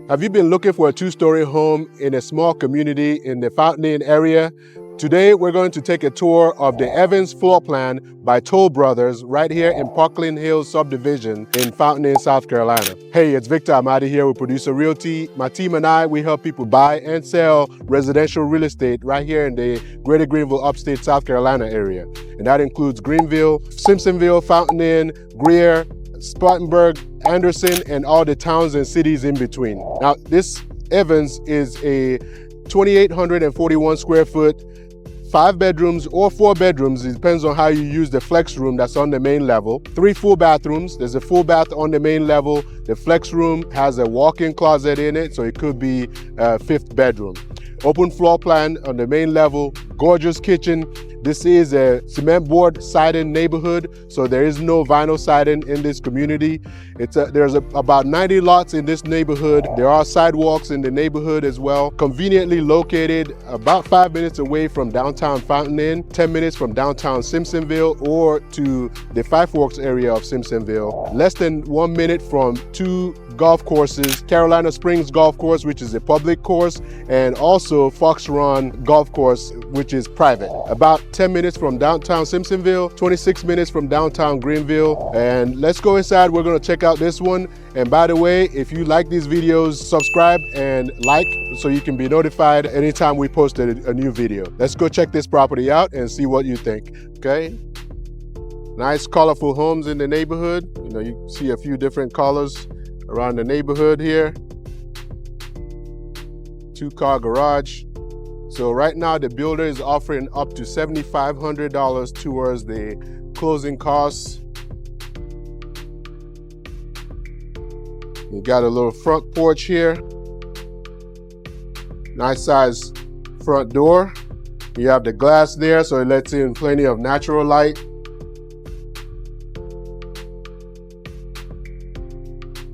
Have you been looking for a two-story home in a small community in the Parklynn area? Today, we're going to take a tour of the Evans floor plan by Toll Brothers right here in Parklynn Hills Subdivision in Parklynn, South Carolina. Hey, it's Victor Amadi here with Producer Realty. My team and I, we help people buy and sell residential real estate right here in the greater Greenville, upstate South Carolina area. And that includes Greenville, Simpsonville, Parklynn, Greer, Spartanburg, Anderson, and all the towns and cities in between. Now, this Evans is a 2,841 square foot, 5 bedrooms or 4 bedrooms. It depends on how you use the flex room that's on the main level. 3 full bathrooms. There's a full bath on the main level. The flex room has a walk-in closet in it, so it could be a 5th bedroom. Open floor plan on the main level, gorgeous kitchen. This is a cement board siding neighborhood, so there is no vinyl siding in this community. There's about 90 lots in this neighborhood. There are sidewalks in the neighborhood as well. Conveniently located about 5 minutes away from downtown Parklynn, 10 minutes from downtown Simpsonville or to the Five Forks area of Simpsonville. Less than 1 minute from 2 golf courses, Carolina Springs Golf Course, which is a public course, and also Fox Run Golf Course, which is private. About 10 minutes from downtown Simpsonville, 26 minutes from downtown Greenville. And let's go inside. We're gonna check out this one. And by the way, if you like these videos, subscribe and like so you can be notified anytime we post a new video. Let's go check this property out and see what you think, okay? Nice colorful homes in the neighborhood. You know, you see a few different colors around the neighborhood here. 2-car garage. So right now the builder is offering up to $7,500 towards the closing costs. You got a little front porch here. Nice size front door. You have the glass there, so it lets in plenty of natural light.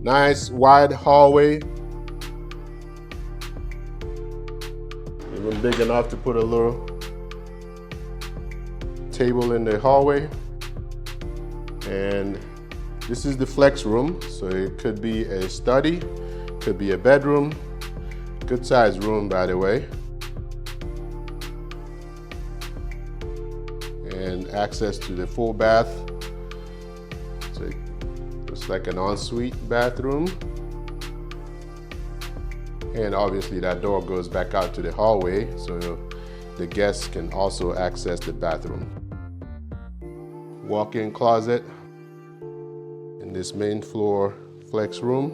Nice wide hallway. Even big enough to put a little table in the hallway. And this is the flex room, so it could be a study, could be a bedroom. Good sized room, by the way. And access to the full bath. So it looks like an ensuite bathroom. And obviously that door goes back out to the hallway, so the guests can also access the bathroom. Walk-in closet in this main floor flex room.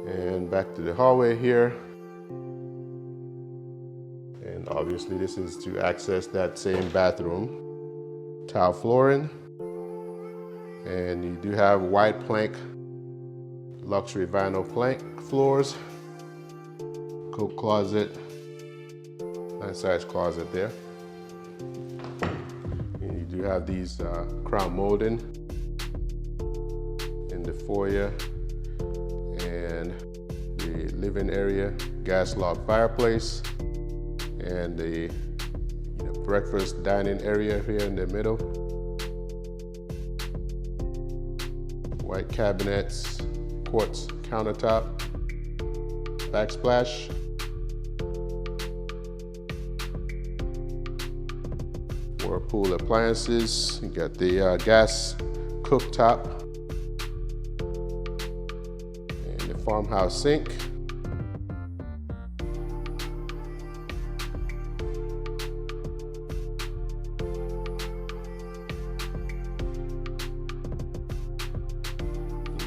And back to the hallway here. And obviously this is to access that same bathroom. Tile flooring, and you do have white plank, luxury vinyl plank floors. Coat closet, nice size closet there. And you do have these crown molding in the foyer and the living area, gas log fireplace, and the breakfast dining area here in the middle. White cabinets, quartz countertop, backsplash. Whirlpool appliances. You got the gas cooktop and the farmhouse sink.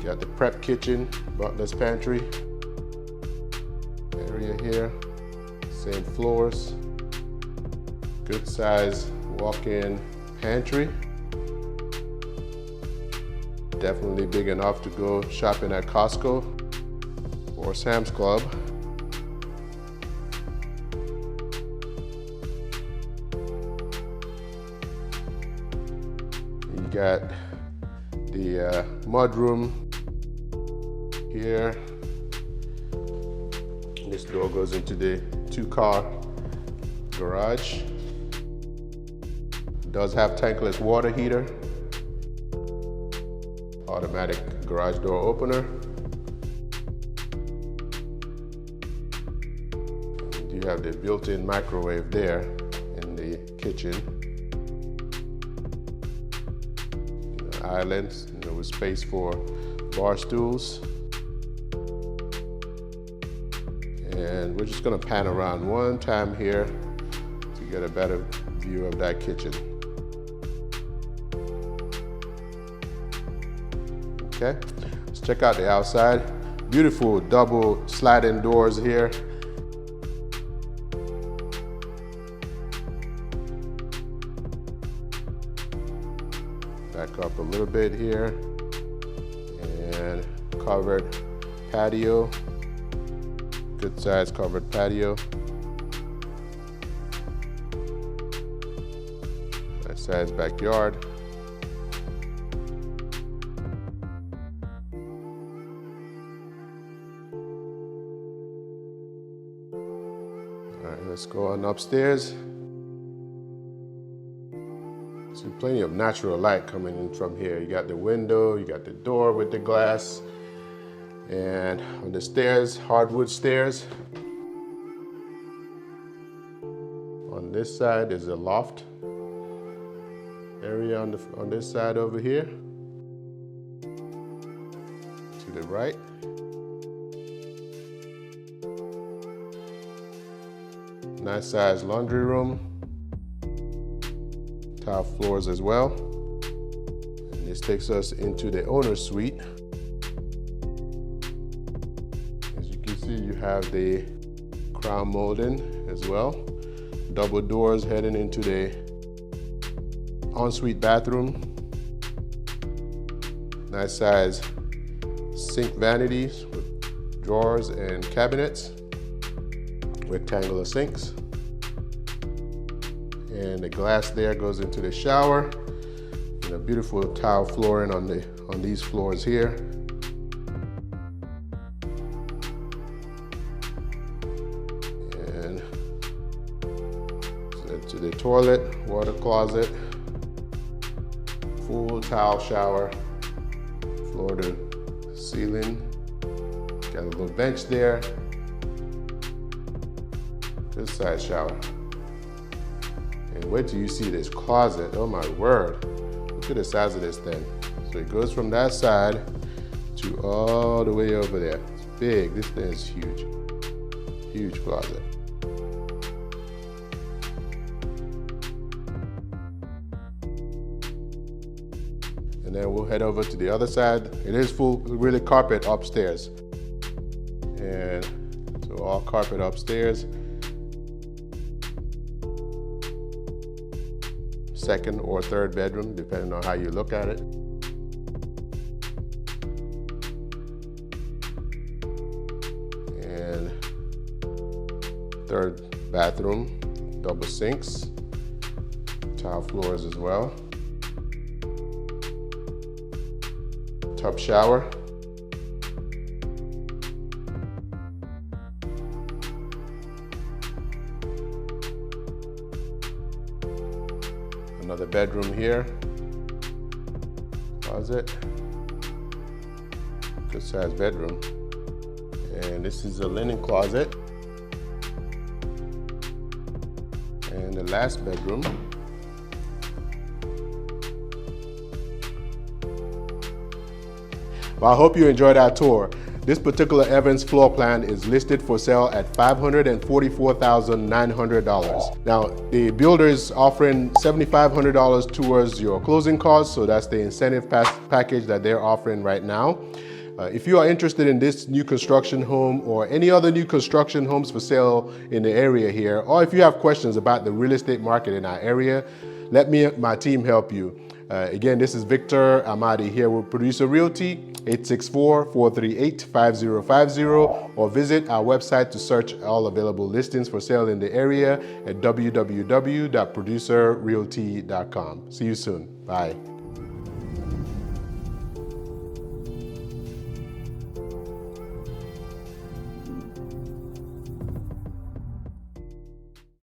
Got the prep kitchen, butler's pantry area here, same floors, good size walk-in pantry, definitely big enough to go shopping at Costco or Sam's Club. You got the mudroom here. This door goes into the 2-car garage. does have tankless water heater, automatic garage door opener. You have the built-in microwave there in the kitchen. Islands, with space for bar stools. And we're just gonna pan around one time here to get a better view of that kitchen. Okay, let's check out the outside. Beautiful double sliding doors here. Back up a little bit here, and covered patio, good size covered patio. Nice size backyard. All right, let's go on upstairs. So plenty of natural light coming in from here. You got the window, you got the door with the glass, and on the stairs, hardwood stairs. On this side is a loft area on this side over here. To the right. Nice size laundry room. Tile floors as well. And this takes us into the owner's suite. As you can see, you have the crown molding as well. Double doors heading into the ensuite bathroom. Nice size sink vanities with drawers and cabinets. Rectangular sinks. And the glass there goes into the shower. And a beautiful tile flooring on these floors here. And to the toilet, water closet, full tile shower, floor to ceiling. Got a little bench there. Good size shower. And wait till you see this closet. Oh my word. Look at the size of this thing. So it goes from that side to all the way over there. It's big. This thing is huge. Huge closet. And then we'll head over to the other side. It is full, really carpet upstairs. And so all carpet upstairs. Second or third bedroom, depending on how you look at it. And third bathroom, double sinks, tile floors as well. Tub shower. Another bedroom here, closet, good sized bedroom. And this is a linen closet. And the last bedroom. Well, I hope you enjoyed our tour. This particular Evans floor plan is listed for sale at $544,900. Now, the builder is offering $7,500 towards your closing costs, so that's the incentive package that they're offering right now. If you are interested in this new construction home or any other new construction homes for sale in the area here, or if you have questions about the real estate market in our area, let me and my team help you. Again, this is Victor Amadi here with Producer Realty, 864-438-5050, or visit our website to search all available listings for sale in the area at www.producerrealty.com. See you soon. Bye.